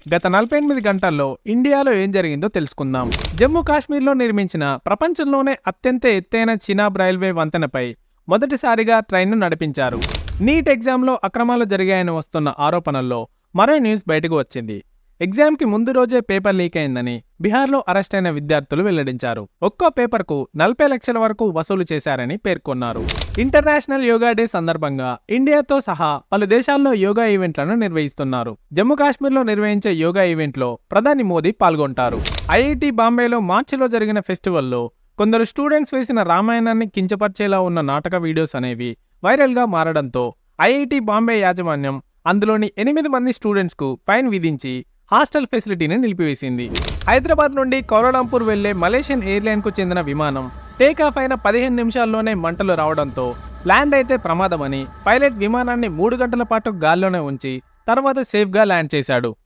గత 48 గంటల్లో ఇండియాలో ఏం జరిగిందో తెలుసుకుందాం. జమ్మూ కాశ్మీర్లో నిర్మించిన ప్రపంచంలోనే అత్యంత ఎత్తైన చినాబ్ రైల్వే వంతెనపై మొదటిసారిగా ట్రైన్ను నడిపించారు. నీట్ ఎగ్జామ్లో అక్రమాలు జరిగాయని వస్తున్న ఆరోపణల్లో మరో న్యూస్ బయటకు వచ్చింది. ఎగ్జామ్కి ముందు రోజే పేపర్ లీక్ అయిందని బీహార్లో అరెస్ట్ అయిన విద్యార్థులు వెల్లడించారు. ఒక్కో పేపర్కు 40 లక్షల వరకు వసూలు చేశారని పేర్కొన్నారు. ఇంటర్నేషనల్ యోగా డే సందర్భంగా ఇండియాతో సహా పలు దేశాల్లో యోగా ఈవెంట్లను నిర్వహిస్తున్నారు. జమ్మూ కాశ్మీర్లో నిర్వహించే యోగా ఈవెంట్లో ప్రధాని మోదీ పాల్గొంటారు. ఐఐటి బాంబేలో మార్చిలో జరిగిన ఫెస్టివల్లో కొందరు స్టూడెంట్స్ వేసిన రామాయణాన్ని కించపరిచేలా ఉన్న నాటక వీడియోస్ అనేవి వైరల్గా మారడంతో ఐఐటి బాంబే యాజమాన్యం అందులోని 8 మంది స్టూడెంట్స్కు ఫైన్ విధించి హాస్టల్ ఫెసిలిటీని నిలిపివేసింది. హైదరాబాద్ నుండి కౌలాలంపూర్ వెళ్లే మలేషియన్ ఎయిర్లైన్కు చెందిన విమానం టేకాఫ్ అయిన 15 నిమిషాల్లోనే మంటలు రావడంతో ల్యాండ్ అయితే ప్రమాదమని పైలట్ విమానాన్ని 3 గంటల పాటు గాల్లోనే ఉంచి తర్వాత సేఫ్గా ల్యాండ్ చేశాడు.